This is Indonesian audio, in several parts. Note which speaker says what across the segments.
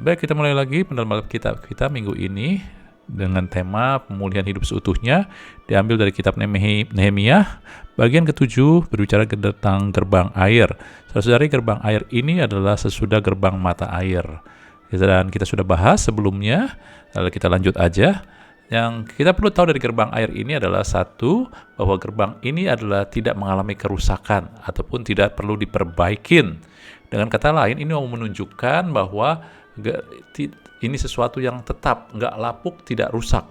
Speaker 1: Baik, kita mulai lagi pendalaman kitab kita minggu ini dengan tema pemulihan hidup seutuhnya, diambil dari kitab Nehemia. Bagian ke-7 berbicara tentang gerbang air. Saudara-saudari, gerbang air ini adalah sesudah gerbang mata air. Dan kita sudah bahas sebelumnya, lalu kita lanjut aja. Yang kita perlu tahu dari gerbang air ini adalah satu, bahwa gerbang ini adalah tidak mengalami kerusakan ataupun tidak perlu diperbaikin. Dengan kata lain, ini mau menunjukkan bahwa ini sesuatu yang tetap, nggak lapuk, tidak rusak.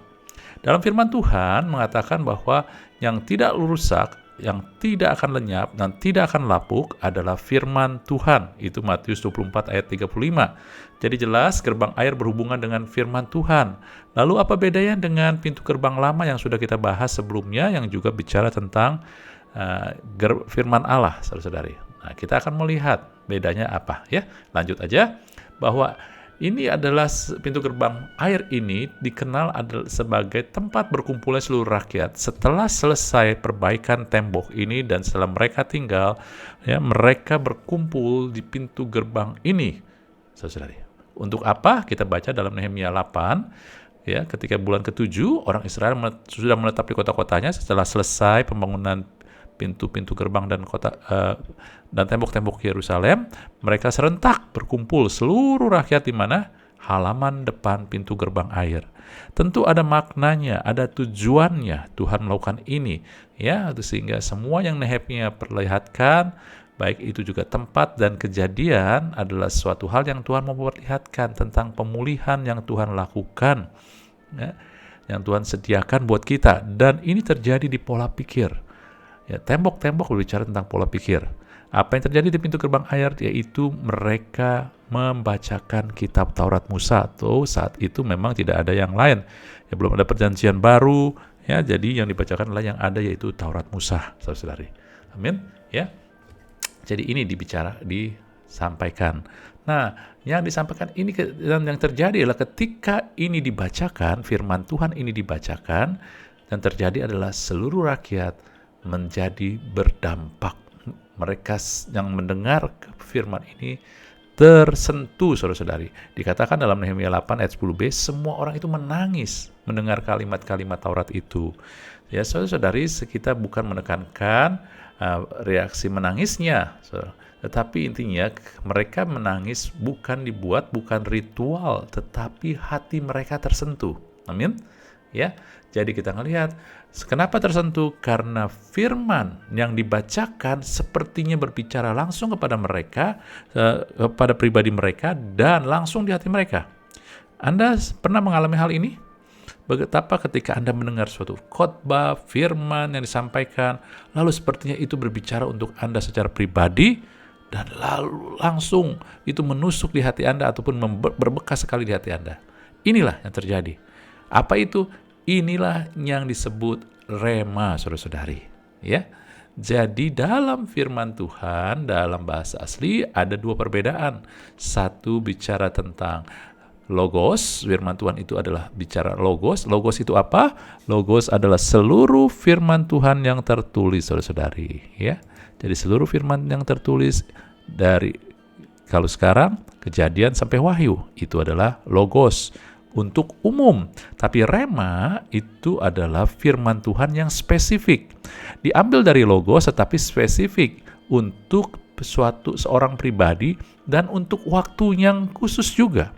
Speaker 1: Dalam firman Tuhan mengatakan bahwa yang tidak rusak, yang tidak akan lenyap, dan tidak akan lapuk adalah firman Tuhan. Itu Matius 24 ayat 35. Jadi jelas gerbang air berhubungan dengan firman Tuhan. Lalu apa bedanya dengan pintu gerbang lama yang sudah kita bahas sebelumnya, yang juga bicara tentang firman Allah, saudara-saudari. Nah, kita akan melihat bedanya apa ya. Lanjut aja, bahwa ini adalah pintu gerbang air ini dikenal sebagai tempat berkumpulnya seluruh rakyat. Setelah selesai perbaikan tembok ini dan setelah mereka tinggal, ya, mereka berkumpul di pintu gerbang ini, saudara. Untuk apa? Kita baca dalam Nehemia 8, ya, ketika bulan ke-7 orang Israel sudah menetap di kota-kotanya setelah selesai pembangunan pintu-pintu gerbang dan dan tembok-tembok Yerusalem, mereka serentak berkumpul seluruh rakyat di mana? Halaman depan pintu gerbang air. Tentu ada maknanya, ada tujuannya Tuhan melakukan ini, ya, sehingga semua yang Nehemia perlihatkan, baik itu juga tempat dan kejadian, adalah suatu hal yang Tuhan memperlihatkan tentang pemulihan yang Tuhan lakukan, ya, yang Tuhan sediakan buat kita, dan ini terjadi di pola pikir. Ya, tembok-tembok berbicara tentang pola pikir. Apa yang terjadi di pintu gerbang air, yaitu mereka membacakan kitab Taurat Musa, atau saat itu memang tidak ada yang lain. Ya, belum ada perjanjian baru, ya, jadi yang dibacakan adalah yang ada, yaitu Taurat Musa, saudara-saudari. Amin. Ya. Jadi ini disampaikan. Nah, yang disampaikan ini dan yang terjadi adalah ketika ini dibacakan, firman Tuhan ini dibacakan, dan terjadi adalah seluruh rakyat menjadi berdampak. Mereka yang mendengar firman ini tersentuh, saudara-saudari. Dikatakan dalam Nehemia 8 ayat 10b, semua orang itu menangis mendengar kalimat-kalimat Taurat itu. Ya, saudara-saudari, kita bukan menekankan reaksi menangisnya, tetapi intinya mereka menangis bukan ritual, tetapi hati mereka tersentuh. Amin. Ya, jadi kita ngelihat kenapa tersentuh, karena firman yang dibacakan sepertinya berbicara langsung kepada mereka, kepada pribadi mereka, dan langsung di hati mereka. Anda pernah mengalami hal ini? Betapa ketika Anda mendengar suatu khotbah, firman yang disampaikan, lalu sepertinya itu berbicara untuk Anda secara pribadi, dan lalu langsung itu menusuk di hati Anda ataupun berbekas sekali di hati Anda. Inilah yang terjadi. Apa itu? Inilah yang disebut rema, saudara-saudari. Ya, jadi dalam firman Tuhan, dalam bahasa asli ada dua perbedaan. Satu bicara tentang logos, firman Tuhan itu adalah bicara logos. Logos itu apa? Logos adalah seluruh firman Tuhan yang tertulis, saudara-saudari. Ya, jadi seluruh firman yang tertulis dari kalau sekarang Kejadian sampai Wahyu itu adalah logos untuk umum. Tapi rema itu adalah firman Tuhan yang spesifik. Diambil dari logos tetapi spesifik untuk seorang pribadi dan untuk waktu yang khusus juga.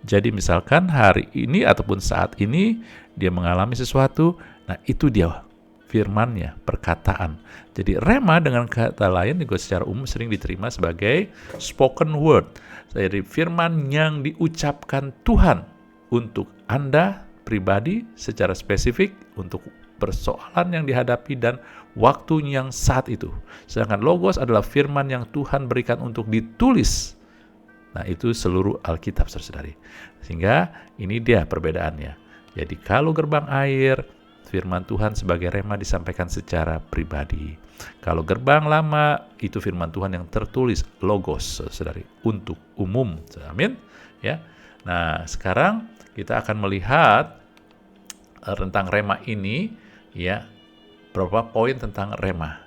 Speaker 1: Jadi misalkan hari ini ataupun saat ini dia mengalami sesuatu, nah itu dia firmannya, perkataan. Jadi rema dengan kata lain juga secara umum sering diterima sebagai spoken word. Jadi firman yang diucapkan Tuhan untuk Anda pribadi secara spesifik untuk persoalan yang dihadapi dan waktu yang saat itu. Sedangkan logos adalah firman yang Tuhan berikan untuk ditulis. Nah, itu seluruh Alkitab, saudari. Sehingga ini dia perbedaannya. Jadi kalau gerbang air, firman Tuhan sebagai rema disampaikan secara pribadi. Kalau gerbang lama, itu firman Tuhan yang tertulis, logos, saudari, untuk umum. Amin. Ya. Nah, sekarang kita akan melihat tentang rema ini, ya, beberapa poin tentang rema.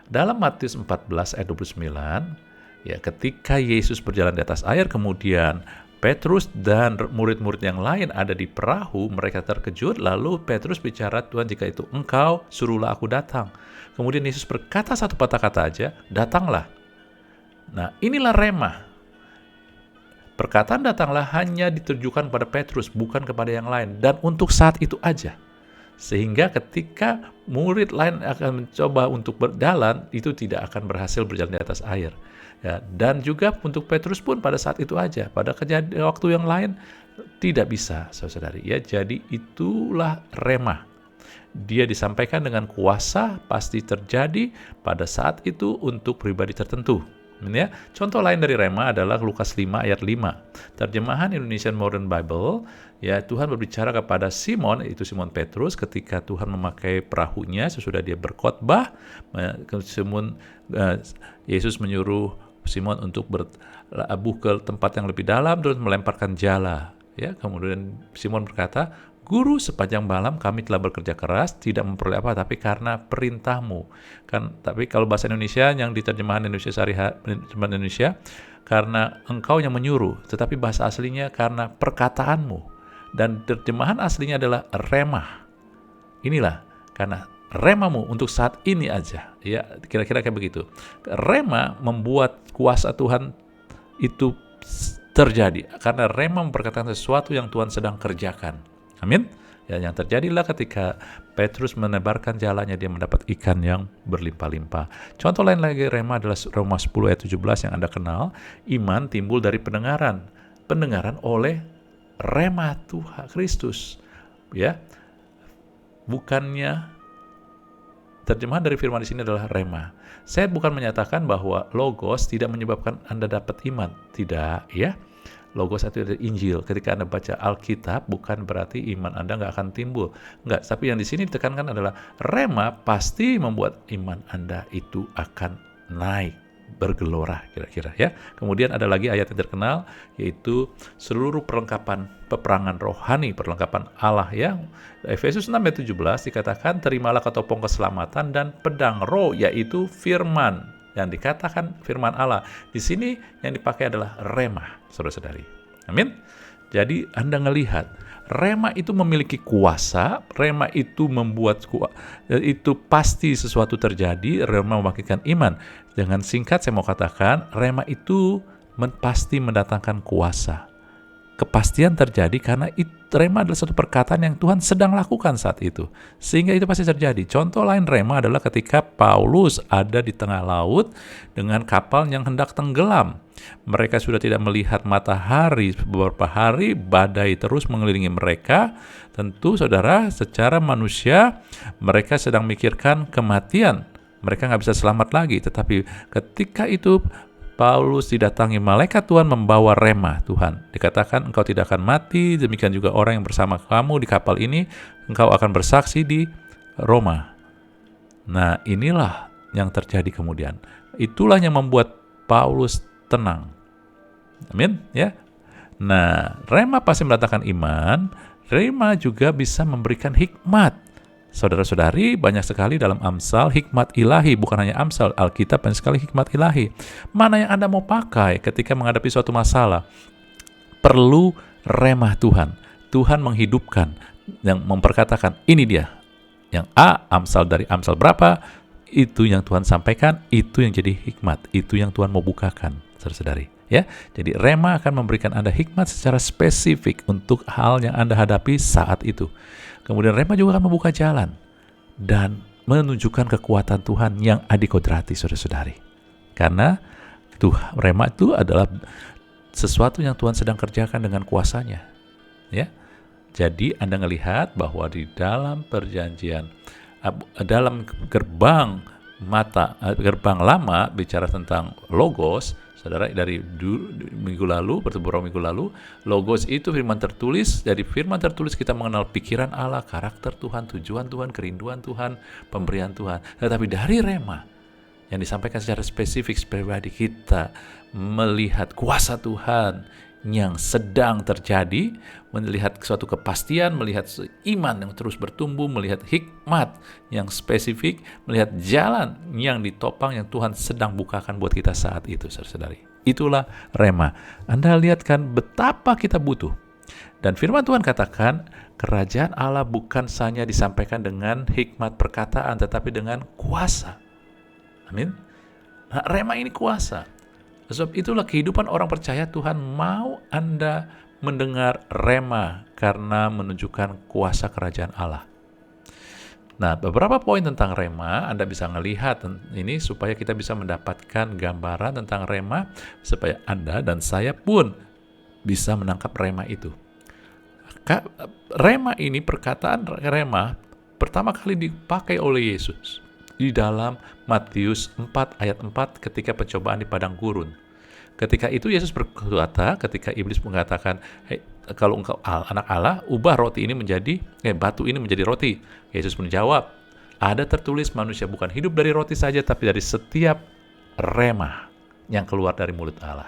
Speaker 1: Dalam Matius 14 ayat 29, ya, ketika Yesus berjalan di atas air, kemudian Petrus dan murid-murid yang lain ada di perahu, mereka terkejut, lalu Petrus bicara, Tuhan jika itu engkau, suruhlah aku datang. Kemudian Yesus berkata satu patah kata aja, datanglah. Nah, inilah rema. Perkataan datanglah hanya ditujukan pada Petrus, bukan kepada yang lain. Dan untuk saat itu aja. Sehingga ketika murid lain akan mencoba untuk berjalan, itu tidak akan berhasil berjalan di atas air. Ya, dan juga untuk Petrus pun pada saat itu aja. Pada waktu yang lain tidak bisa, saudari. Ya, jadi itulah rema. Dia disampaikan dengan kuasa, pasti terjadi pada saat itu untuk pribadi tertentu. Ya, contoh lain dari rema adalah Lukas 5 ayat 5. Terjemahan Indonesian Modern Bible, ya, Tuhan berbicara kepada Simon, itu Simon Petrus, ketika Tuhan memakai perahunya sesudah dia berkhotbah. Yesus menyuruh Simon untuk berlabuh ke tempat yang lebih dalam terus melemparkan jala. Ya, kemudian Simon berkata, Guru, sepanjang malam kami telah bekerja keras, tidak memperoleh apa, tapi karena perintahmu. Tapi kalau bahasa Indonesia yang diterjemahan Indonesia Indonesia, karena engkau yang menyuruh, tetapi bahasa aslinya karena perkataanmu. Dan terjemahan aslinya adalah remah. Inilah karena remamu untuk saat ini aja. Ya, kira-kira kayak begitu. Rema membuat kuasa Tuhan itu terjadi karena rema memperkatakan sesuatu yang Tuhan sedang kerjakan. Amin. Ya, yang terjadilah ketika Petrus menebarkan jalannya, dia mendapat ikan yang berlimpah-limpah. Contoh lain lagi rema adalah Roma 10 ayat 17 yang Anda kenal. Iman timbul dari pendengaran. Pendengaran oleh rema Tuhan Kristus. Ya. Bukannya terjemahan dari firman di sini adalah rema. Saya bukan menyatakan bahwa logos tidak menyebabkan Anda dapat iman. Tidak, ya. Logos itu dari Injil. Ketika Anda baca Alkitab, bukan berarti iman Anda nggak akan timbul. Nggak, tapi yang di sini ditekankan adalah rema pasti membuat iman Anda itu akan naik, bergelora kira-kira ya. Kemudian ada lagi ayat yang terkenal, yaitu seluruh perlengkapan peperangan rohani, perlengkapan Allah ya. Efesus 6 ayat 17 dikatakan, terimalah ketopong keselamatan dan pedang roh, yaitu firman. Yang dikatakan firman Allah. Di sini yang dipakai adalah rema, saudara-saudari. Amin. Jadi Anda ngelihat, rema itu memiliki kuasa, rema itu membuat itu pasti sesuatu terjadi, rema membangkitkan iman. Dengan singkat saya mau katakan, rema itu pasti mendatangkan kuasa. Kepastian terjadi karena rema adalah suatu perkataan yang Tuhan sedang lakukan saat itu. Sehingga itu pasti terjadi. Contoh lain rema adalah ketika Paulus ada di tengah laut dengan kapal yang hendak tenggelam. Mereka sudah tidak melihat matahari beberapa hari, badai terus mengelilingi mereka. Tentu saudara, secara manusia mereka sedang mikirkan kematian. Mereka nggak bisa selamat lagi. Tetapi ketika itu Paulus didatangi malaikat Tuhan membawa rema Tuhan. Dikatakan engkau tidak akan mati, demikian juga orang yang bersama kamu di kapal ini, engkau akan bersaksi di Roma. Nah, inilah yang terjadi kemudian. Itulah yang membuat Paulus tenang. Amin, ya. Nah, rema pasti mendatangkan iman, rema juga bisa memberikan hikmat. Saudara-saudari, banyak sekali dalam Amsal hikmat ilahi, bukan hanya Amsal, Alkitab banyak sekali hikmat ilahi. Mana yang Anda mau pakai ketika menghadapi suatu masalah? Perlu remah Tuhan. Tuhan menghidupkan, yang memperkatakan, ini dia. Yang A, Amsal dari Amsal berapa, itu yang Tuhan sampaikan, itu yang jadi hikmat, itu yang Tuhan mau bukakan, saudara-saudari. Ya, jadi rema akan memberikan Anda hikmat secara spesifik untuk hal yang Anda hadapi saat itu. Kemudian rema juga akan membuka jalan dan menunjukkan kekuatan Tuhan yang adikodrati, saudara-saudari. Karena rema itu adalah sesuatu yang Tuhan sedang kerjakan dengan kuasanya. Ya, jadi Anda melihat bahwa di dalam perjanjian, dalam gerbang lama bicara tentang logos. Saudara, dari minggu lalu, pertemuan minggu lalu, logos itu firman tertulis. Dari firman tertulis kita mengenal pikiran Allah, karakter Tuhan, tujuan Tuhan, kerinduan Tuhan, pemberian Tuhan. Tetapi dari rema yang disampaikan secara spesifik pribadi, kita melihat kuasa Tuhan yang sedang terjadi, melihat suatu kepastian, melihat iman yang terus bertumbuh, melihat hikmat yang spesifik, melihat jalan yang ditopang yang Tuhan sedang bukakan buat kita saat itu, saudara-saudari. Itulah rema. Anda lihat kan betapa kita butuh. Dan firman Tuhan katakan, kerajaan Allah bukan hanya disampaikan dengan hikmat perkataan, tetapi dengan kuasa. Amin. Nah, rema ini kuasa. Sebab itulah kehidupan orang percaya, Tuhan mau Anda mendengar rema karena menunjukkan kuasa kerajaan Allah. Nah, beberapa poin tentang rema Anda bisa melihat ini supaya kita bisa mendapatkan gambaran tentang rema, supaya Anda dan saya pun bisa menangkap rema itu. Rema ini, perkataan rema pertama kali dipakai oleh Yesus di dalam Matius 4 ayat 4 ketika pencobaan di padang gurun. Ketika itu Yesus berkata, ketika iblis mengatakan, "Hey, kalau engkau anak Allah, ubah roti ini menjadi batu ini menjadi roti." Yesus menjawab, "Ada tertulis, manusia bukan hidup dari roti saja, tapi dari setiap rema yang keluar dari mulut Allah."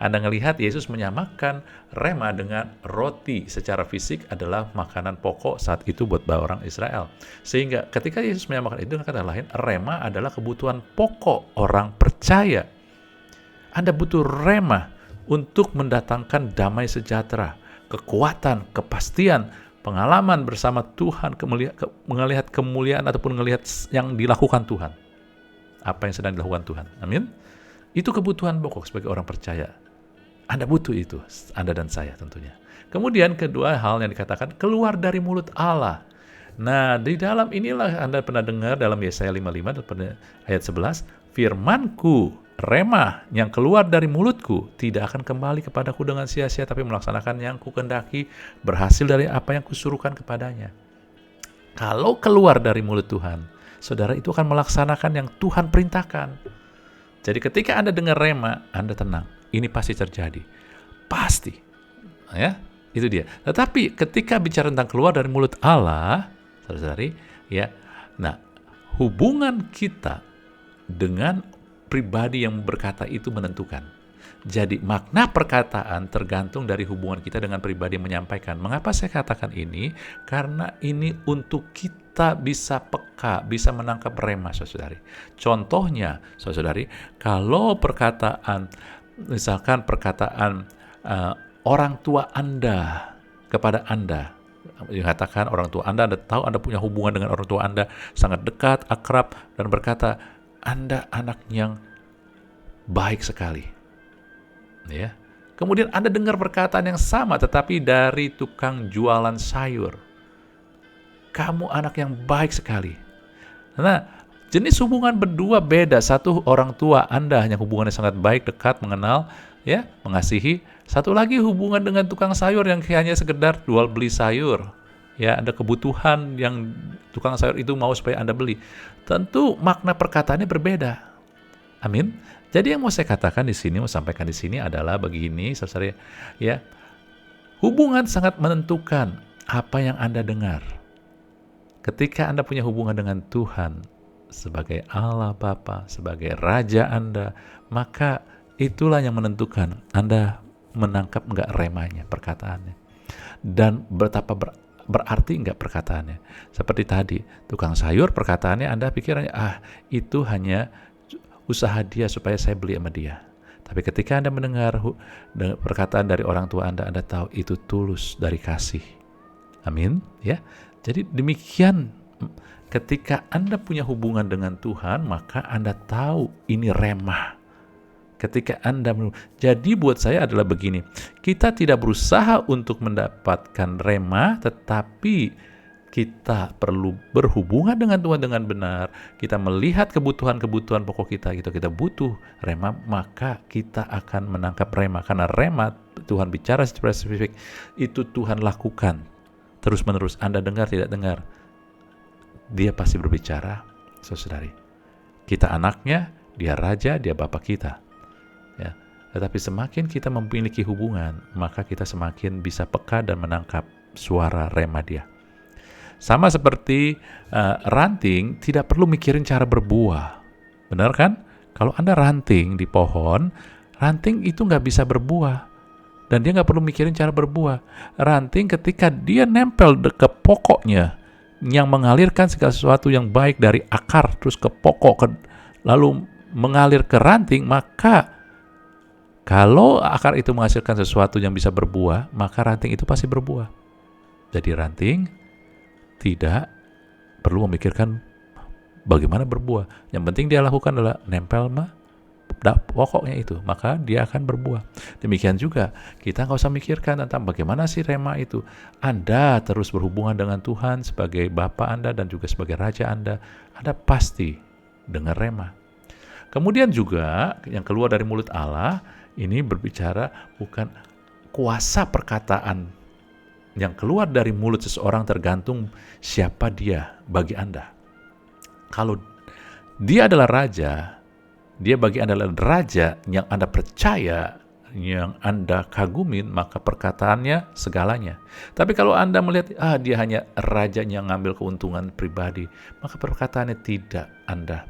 Speaker 1: Anda melihat Yesus menyamakan rema dengan roti secara fisik adalah makanan pokok saat itu buat orang Israel. Sehingga ketika Yesus menyamakan itu, dengan kata lain, rema adalah kebutuhan pokok orang percaya. Anda butuh rema untuk mendatangkan damai sejahtera, kekuatan, kepastian, pengalaman bersama Tuhan, melihat kemuliaan ataupun melihat yang dilakukan Tuhan. Apa yang sedang dilakukan Tuhan. Amin. Itu kebutuhan pokok sebagai orang percaya. Anda butuh itu, Anda dan saya tentunya. Kemudian kedua hal yang dikatakan, keluar dari mulut Allah. Nah, di dalam inilah Anda pernah dengar dalam Yesaya 55 ayat 11, firmanku, rema yang keluar dari mulutku tidak akan kembali kepadaku dengan sia-sia, tapi melaksanakan yang kukendaki, berhasil dari apa yang kusuruhkan kepadanya. Kalau keluar dari mulut Tuhan, saudara, itu akan melaksanakan yang Tuhan perintahkan. Jadi ketika Anda dengar rema, Anda tenang. Ini pasti terjadi. Pasti. Ya, itu dia. Tetapi ketika bicara tentang keluar dari mulut Allah, saudara-saudari, ya. Nah, hubungan kita dengan pribadi yang berkata itu menentukan. Jadi makna perkataan tergantung dari hubungan kita dengan pribadi yang menyampaikan. Mengapa saya katakan ini? Karena ini untuk kita bisa peka, bisa menangkap rema, saudari. Contohnya, saudari, kalau perkataan, misalkan perkataan orang tua Anda kepada Anda, dikatakan orang tua Anda tahu Anda punya hubungan dengan orang tua Anda sangat dekat, akrab, dan berkata, Anda anak yang baik sekali. Ya. Kemudian Anda dengar perkataan yang sama tetapi dari tukang jualan sayur. Kamu anak yang baik sekali. Nah, jenis hubungan berdua beda. Satu, orang tua Anda hanya hubungannya sangat baik, dekat, mengenal, ya, mengasihi. Satu lagi hubungan dengan tukang sayur yang hanya sekedar jual beli sayur. Ya, ada kebutuhan yang tukang sayur itu mau supaya Anda beli. Tentu makna perkataannya berbeda. Amin. Jadi yang mau saya katakan di sini, mau sampaikan di sini adalah begini, saudara, ya. Hubungan sangat menentukan apa yang Anda dengar. Ketika Anda punya hubungan dengan Tuhan sebagai Allah Bapa, sebagai Raja Anda, maka itulah yang menentukan Anda menangkap enggak remanya, perkataannya. Dan betapa berarti enggak perkataannya. Seperti tadi, tukang sayur perkataannya Anda pikirannya, itu hanya usaha dia supaya saya beli sama dia. Tapi ketika Anda mendengar perkataan dari orang tua Anda tahu itu tulus dari kasih. Amin, ya. Jadi demikian, ketika Anda punya hubungan dengan Tuhan, maka Anda tahu ini rema. Ketika Anda, jadi buat saya adalah begini, kita tidak berusaha untuk mendapatkan rema, tetapi kita perlu berhubungan dengan Tuhan dengan benar. Kita melihat kebutuhan-kebutuhan pokok kita, gitu. Kita butuh rema, maka kita akan menangkap rema. Karena rema, Tuhan bicara secara spesifik, itu Tuhan lakukan terus-menerus. Anda dengar, tidak dengar, Dia pasti berbicara, saudari. Kita anaknya, Dia Raja, Dia Bapa kita. Ya. Tetapi semakin kita memiliki hubungan, maka kita semakin bisa peka dan menangkap suara rema Dia. Sama seperti ranting tidak perlu mikirin cara berbuah. Benar kan? Kalau Anda ranting di pohon, ranting itu nggak bisa berbuah. Dan dia nggak perlu mikirin cara berbuah. Ranting ketika dia nempel ke pokoknya, yang mengalirkan segala sesuatu yang baik dari akar terus ke pokok, lalu mengalir ke ranting, maka Kalau akar itu menghasilkan sesuatu yang bisa berbuah, maka ranting itu pasti berbuah. Jadi ranting tidak perlu memikirkan bagaimana berbuah. Yang penting dia lakukan adalah nempel pokoknya itu, maka dia akan berbuah. Demikian juga, kita nggak usah mikirkan tentang bagaimana sih rema itu. Anda terus berhubungan dengan Tuhan sebagai Bapa Anda dan juga sebagai Raja Anda pasti dengar rema. Kemudian juga, yang keluar dari mulut Allah, ini berbicara bukan kuasa perkataan yang keluar dari mulut seseorang tergantung siapa dia bagi Anda. Kalau dia adalah raja, dia bagi Anda adalah raja yang Anda percaya, yang Anda kagumin, maka perkataannya segalanya. Tapi kalau Anda melihat, dia hanya raja yang ngambil keuntungan pribadi, maka perkataannya tidak Anda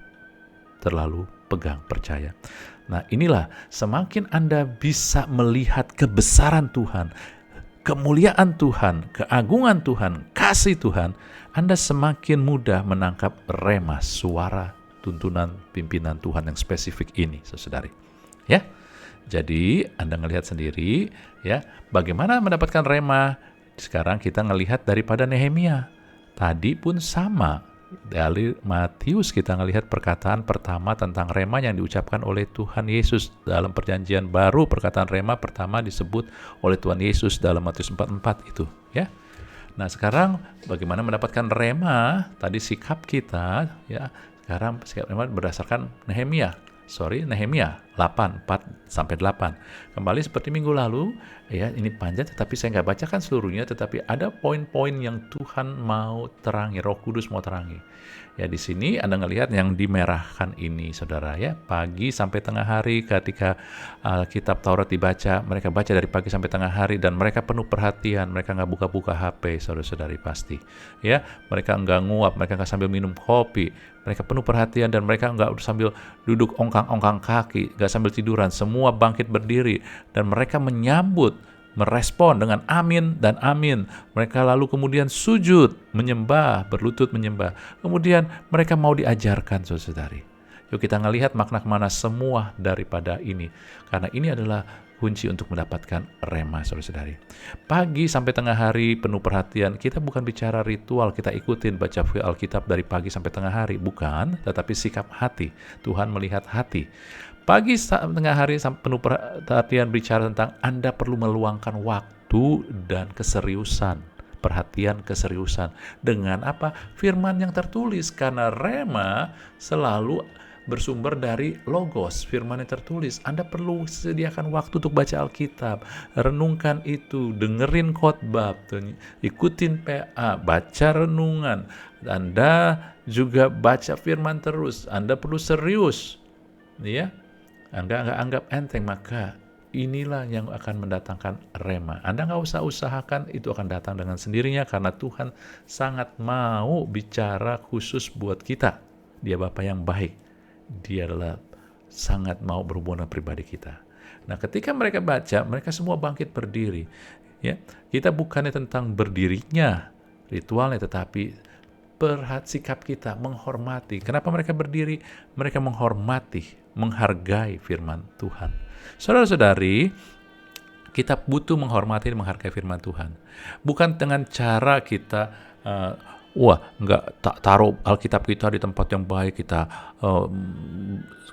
Speaker 1: terlalu pegang, percaya. Nah, inilah semakin Anda bisa melihat kebesaran Tuhan, kemuliaan Tuhan, keagungan Tuhan, kasih Tuhan, Anda semakin mudah menangkap rema, suara tuntunan pimpinan Tuhan yang spesifik ini, saudari. Ya, jadi Anda ngelihat sendiri, ya, bagaimana mendapatkan rema. Sekarang kita ngelihat daripada Nehemia. Tadi pun sama. Dari Matius kita ngelihat perkataan pertama tentang rema yang diucapkan oleh Tuhan Yesus dalam perjanjian baru. Perkataan rema pertama disebut oleh Tuhan Yesus dalam Matius 4:4 itu, ya. Nah, sekarang bagaimana mendapatkan rema? Tadi sikap kita, ya. Sekarang sikap rema berdasarkan Nehemia 8:4-8. Kembali seperti minggu lalu, ya, ini panjang tetapi saya nggak bacakan seluruhnya, tetapi ada poin-poin yang Tuhan mau terangi, Roh Kudus mau terangi. Ya, di sini Anda ngelihat yang dimerahkan ini, saudara, ya, pagi sampai tengah hari ketika kitab Taurat dibaca, mereka baca dari pagi sampai tengah hari dan mereka penuh perhatian, mereka nggak buka-buka HP, saudara-saudari pasti. Ya, mereka nggak nguap, mereka nggak sambil minum kopi, mereka penuh perhatian dan mereka nggak sambil duduk ongkang-ongkang kaki, nggak sambil tiduran, semua bangkit berdiri dan mereka menyambut, merespon dengan amin dan amin. Mereka lalu kemudian sujud, menyembah, berlutut menyembah. Kemudian mereka mau diajarkan, saudari. Yuk kita ngelihat makna kemana semua daripada ini. Karena ini adalah kunci untuk mendapatkan rema, saudari. Pagi sampai tengah hari penuh perhatian. Kita bukan bicara ritual, kita ikutin baca Alkitab dari pagi sampai tengah hari. Bukan, tetapi sikap hati. Tuhan melihat hati. Pagi tengah hari penuh perhatian bicara tentang Anda perlu meluangkan waktu dan keseriusan. Perhatian, keseriusan. Dengan apa? Firman yang tertulis. Karena rema selalu bersumber dari logos, firman yang tertulis. Anda perlu sediakan waktu untuk baca Alkitab, renungkan itu, dengerin khotbah, ikutin PA, baca renungan. Anda juga baca firman terus. Anda perlu serius, ya. Anda nggak anggap enteng, maka inilah yang akan mendatangkan rema. Anda nggak usah usahakan, itu akan datang dengan sendirinya karena Tuhan sangat mau bicara khusus buat kita. Dia Bapa yang baik. Dia adalah sangat mau berhubungan pribadi kita. Nah, ketika mereka baca, mereka semua bangkit berdiri. Ya, kita bukannya tentang berdirinya ritualnya, tetapi sikap kita menghormati. Kenapa mereka berdiri? Mereka menghormati, menghargai firman Tuhan. Saudara-saudari, kita butuh menghormati dan menghargai firman Tuhan. Bukan dengan cara kita nggak taruh Alkitab kita di tempat yang baik, kita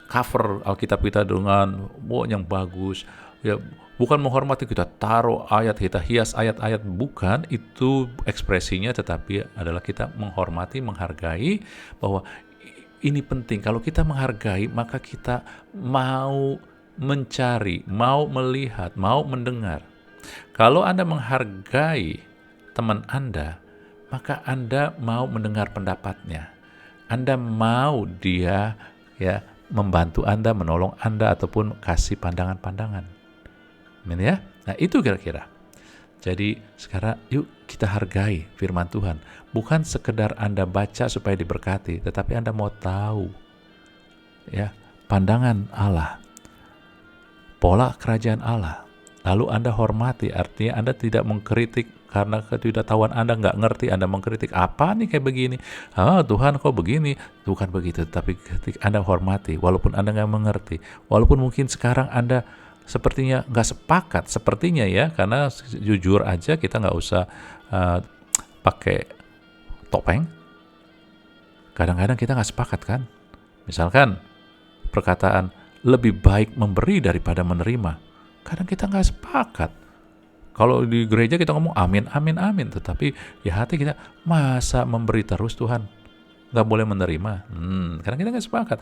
Speaker 1: cover Alkitab kita dengan yang bagus. Ya, bukan menghormati kita taruh ayat, kita hias ayat-ayat, bukan itu ekspresinya, tetapi adalah kita menghormati, menghargai bahwa ini penting. Kalau kita menghargai, maka kita mau mencari, mau melihat, mau mendengar. Kalau Anda menghargai teman Anda, maka Anda mau mendengar pendapatnya. Anda mau dia, ya, membantu Anda, menolong Anda, ataupun kasih pandangan-pandangan. Amin, ya. Nah, itu kira-kira. Jadi sekarang yuk kita hargai firman Tuhan. Bukan sekedar Anda baca supaya diberkati, tetapi Anda mau tahu, ya, pandangan Allah, pola kerajaan Allah. Lalu Anda hormati, artinya Anda tidak mengkritik karena ketidaktahuan Anda, nggak ngerti, Anda mengkritik, apa nih kayak begini? Tuhan kok begini? Bukan begitu, tapi ketika Anda hormati, walaupun Anda nggak mengerti, walaupun mungkin sekarang Anda sepertinya nggak sepakat, sepertinya ya, karena jujur aja kita nggak usah pakai topeng. Kadang-kadang kita nggak sepakat kan. Misalkan perkataan lebih baik memberi daripada menerima. Kadang kita nggak sepakat. Kalau di gereja kita ngomong amin, amin, amin. Tetapi di hati kita, masa memberi terus Tuhan? Nggak boleh menerima. Kadang kita nggak sepakat.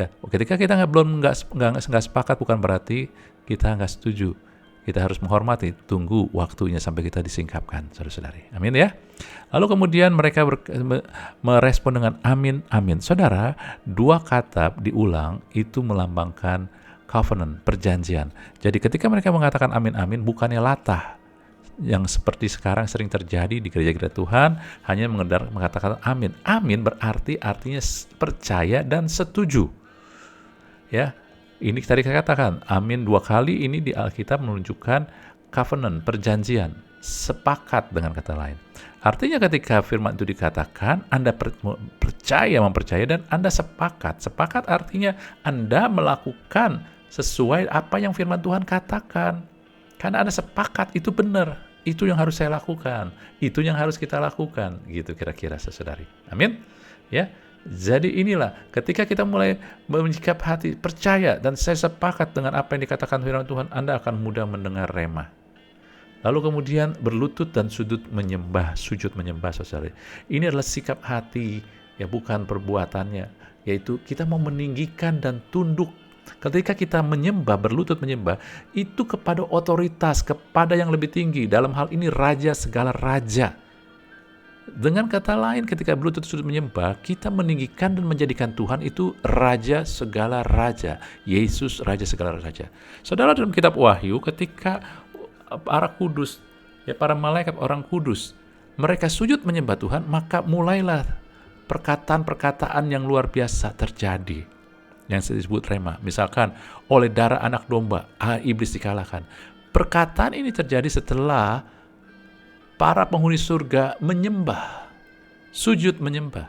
Speaker 1: Ya, ketika kita nggak sepakat bukan berarti kita nggak setuju. Kita harus menghormati, tunggu waktunya sampai kita disingkapkan, saudara-saudari. Amin ya. Lalu kemudian mereka merespon dengan amin, amin. Saudara, dua kata diulang itu melambangkan covenant, perjanjian. Jadi ketika mereka mengatakan amin, amin, bukannya latah yang seperti sekarang sering terjadi di gereja-gereja Tuhan, hanya mengatakan amin. Amin berarti artinya percaya dan setuju. Ya, ini tadi saya katakan, amin 2 kali ini di Alkitab menunjukkan covenant, perjanjian, sepakat dengan kata lain. Artinya ketika firman itu dikatakan, Anda mempercaya dan Anda sepakat. Sepakat artinya Anda melakukan sesuai apa yang firman Tuhan katakan. Karena Anda sepakat, itu benar. Itu yang harus saya lakukan. Itu yang harus kita lakukan. Gitu kira-kira, saudari. Amin. Ya. Jadi inilah, ketika kita mulai bersikap hati, percaya, dan saya sepakat dengan apa yang dikatakan firman Tuhan, Anda akan mudah mendengar rema. Lalu kemudian berlutut dan sujud menyembah, saudara. Ini adalah sikap hati, ya bukan perbuatannya, yaitu kita mau meninggikan dan tunduk. Ketika kita menyembah, berlutut menyembah, itu kepada otoritas, kepada yang lebih tinggi. Dalam hal ini raja segala raja. Dengan kata lain, ketika berlutut sujud menyembah, kita meninggikan dan menjadikan Tuhan itu raja segala raja. Yesus raja segala raja. Saudara, dalam kitab Wahyu, ketika para kudus, ya para malaikat orang kudus, mereka sujud menyembah Tuhan, maka mulailah perkataan-perkataan yang luar biasa terjadi. Yang disebut rema. Misalkan, oleh darah anak domba, iblis dikalahkan. Perkataan ini terjadi setelah para penghuni surga menyembah, sujud menyembah.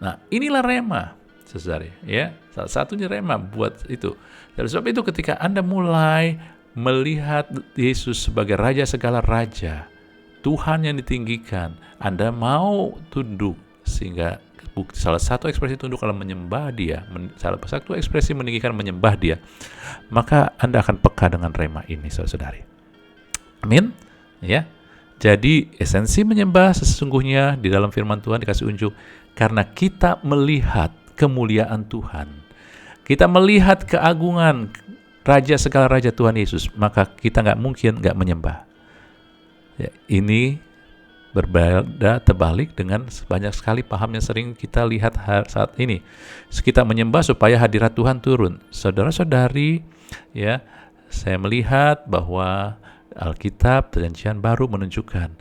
Speaker 1: Nah, inilah rema, saudari. Ya, salah satunya rema buat itu. Dan sebab itu ketika Anda mulai melihat Yesus sebagai Raja segala raja, Tuhan yang ditinggikan, Anda mau tunduk, sehingga salah satu ekspresi tunduk adalah menyembah Dia, salah satu ekspresi meninggikan menyembah Dia, maka Anda akan peka dengan rema ini, saudari. Amin. Ya. Jadi esensi menyembah sesungguhnya di dalam firman Tuhan dikasih unjuk karena kita melihat kemuliaan Tuhan. Kita melihat keagungan Raja segala raja Tuhan Yesus, maka kita nggak mungkin nggak menyembah. Ya, ini berbeda terbalik dengan banyak sekali paham yang sering kita lihat saat ini. Kita menyembah supaya hadirat Tuhan turun. Saudara-saudari, ya, saya melihat bahwa Alkitab Perjanjian Baru menunjukkan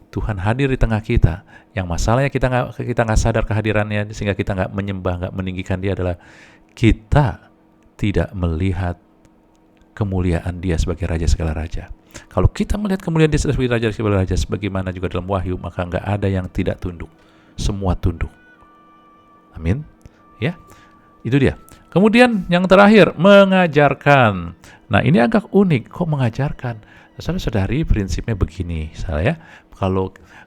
Speaker 1: Tuhan hadir di tengah kita. Yang masalahnya kita nggak sadar kehadirannya, sehingga kita nggak menyembah, nggak meninggikan Dia, adalah kita tidak melihat kemuliaan Dia sebagai Raja segala raja. Kalau kita melihat kemuliaan Dia sebagai Raja segala raja, sebagaimana juga dalam Wahyu, maka nggak ada yang tidak tunduk. Semua tunduk. Amin. Ya, itu dia. Kemudian yang terakhir, mengajarkan. Nah, ini agak unik, kok mengajarkan? Saudara-saudari, prinsipnya begini,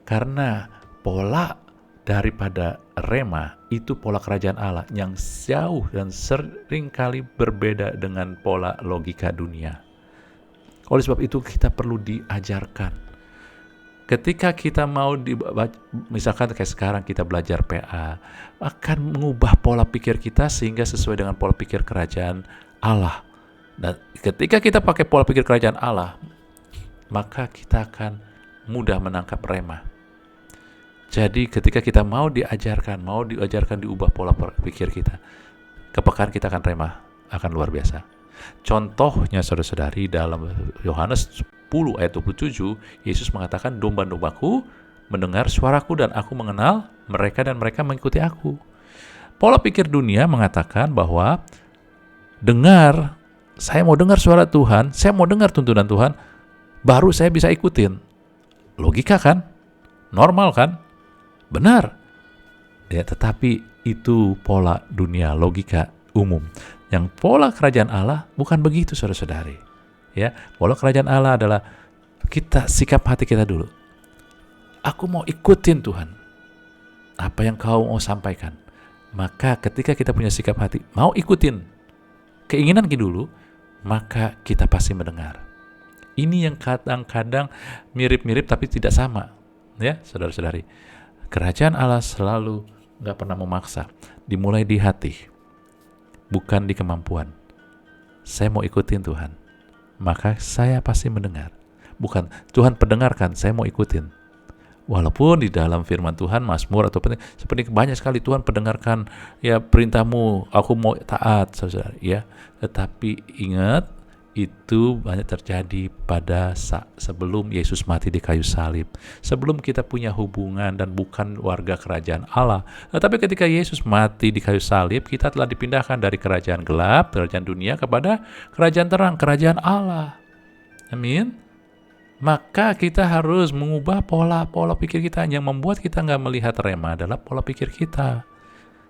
Speaker 1: karena pola daripada rema itu pola kerajaan Allah yang jauh dan seringkali berbeda dengan pola logika dunia. Oleh sebab itu kita perlu diajarkan. Ketika kita mau misalkan kayak sekarang kita belajar PA, akan mengubah pola pikir kita sehingga sesuai dengan pola pikir kerajaan Allah. Dan ketika kita pakai pola pikir kerajaan Allah, maka kita akan mudah menangkap rema. Jadi ketika kita mau diajarkan diubah pola pikir kita, kepekaan kita akan rema, akan luar biasa. Contohnya saudara-saudari dalam Yohanes 10 ayat 27, Yesus mengatakan, domba-dombaku mendengar suaraku dan aku mengenal mereka dan mereka mengikuti aku. Pola pikir dunia mengatakan bahwa saya mau dengar suara Tuhan, saya mau dengar tuntunan Tuhan, baru saya bisa ikutin. Logika kan? Normal kan? Benar. Ya, tetapi itu pola dunia, logika umum. Yang pola kerajaan Allah bukan begitu, saudara-saudari. Ya, pola kerajaan Allah adalah kita sikap hati kita dulu. Aku mau ikutin Tuhan. Apa yang kau mau sampaikan. Maka ketika kita punya sikap hati, mau ikutin keinginan kita dulu, maka kita pasti mendengar. Ini yang kadang-kadang mirip-mirip tapi tidak sama. Ya, saudara-saudari. Kerajaan Allah selalu gak pernah memaksa. Dimulai di hati, bukan di kemampuan. Saya mau ikutin Tuhan, maka saya pasti mendengar. Bukan Tuhan pendengarkan, saya mau ikutin. Walaupun di dalam firman Tuhan, Mazmur atau seperti banyak sekali Tuhan pendengarkan ya perintahmu, aku mau taat, saudara, ya. Tetapi ingat, itu banyak terjadi pada sebelum Yesus mati di kayu salib. Sebelum kita punya hubungan dan bukan warga kerajaan Allah. Tetapi ketika Yesus mati di kayu salib, kita telah dipindahkan dari kerajaan gelap, kerajaan dunia kepada kerajaan terang, kerajaan Allah. Amin. Maka kita harus mengubah pola pikir kita. Yang membuat kita nggak melihat rema adalah pola pikir kita.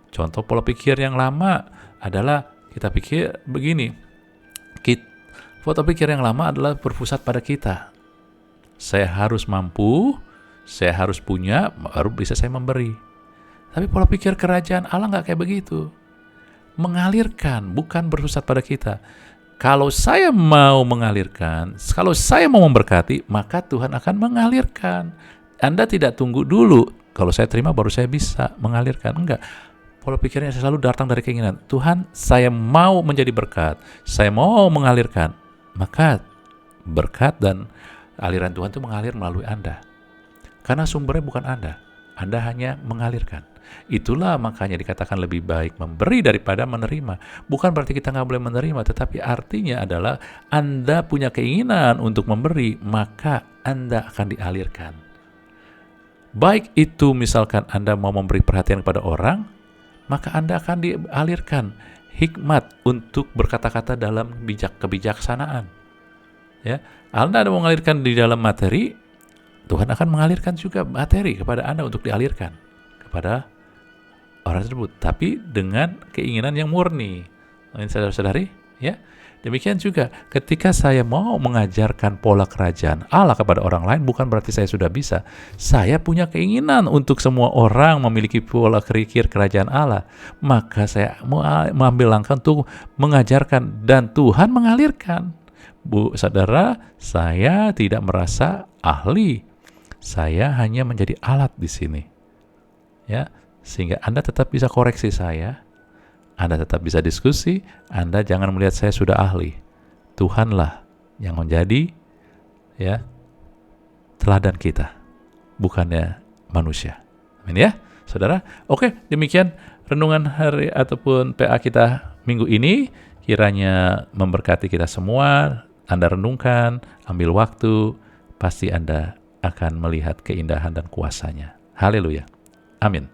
Speaker 1: Contoh pola pikir yang lama adalah kita pikir begini. Pola pikir yang lama adalah berpusat pada kita. Saya harus mampu, saya harus punya, baru bisa saya memberi. Tapi pola pikir kerajaan Allah nggak kayak begitu. Mengalirkan, bukan berpusat pada kita. Kalau saya mau mengalirkan, kalau saya mau memberkati, maka Tuhan akan mengalirkan. Anda tidak tunggu dulu, kalau saya terima baru saya bisa mengalirkan. Enggak. Pola pikirnya selalu datang dari keinginan. Tuhan, saya mau menjadi berkat. Saya mau mengalirkan. Maka berkat dan aliran Tuhan itu mengalir melalui Anda. Karena sumbernya bukan Anda. Anda hanya mengalirkan. Itulah makanya dikatakan lebih baik memberi daripada menerima. Bukan berarti kita nggak boleh menerima, tetapi artinya adalah Anda punya keinginan untuk memberi, maka Anda akan dialirkan. Baik itu misalkan Anda mau memberi perhatian kepada orang, maka Anda akan dialirkan hikmat untuk berkata-kata dalam kebijaksanaan. Ya, Anda mau mengalirkan di dalam materi, Tuhan akan mengalirkan juga materi kepada Anda untuk dialirkan kepada orang tersebut, tapi dengan keinginan yang murni. Saudara-saudari, ya. Demikian juga ketika saya mau mengajarkan pola kerajaan Allah kepada orang lain, bukan berarti saya sudah bisa. Saya punya keinginan untuk semua orang memiliki pola pikir kerajaan Allah. Maka saya mau mengambil langkah untuk mengajarkan dan Tuhan mengalirkan. Bu, saudara, saya tidak merasa ahli. Saya hanya menjadi alat di sini. Ya, sehingga Anda tetap bisa koreksi saya, Anda tetap bisa diskusi, Anda jangan melihat saya sudah ahli. Tuhanlah yang menjadi ya teladan kita, bukannya manusia. Amin ya, saudara. Oke, demikian renungan hari ataupun PA kita minggu ini. Kiranya memberkati kita semua. Anda renungkan, ambil waktu, pasti Anda akan melihat keindahan dan kuasanya. Haleluya. Amin.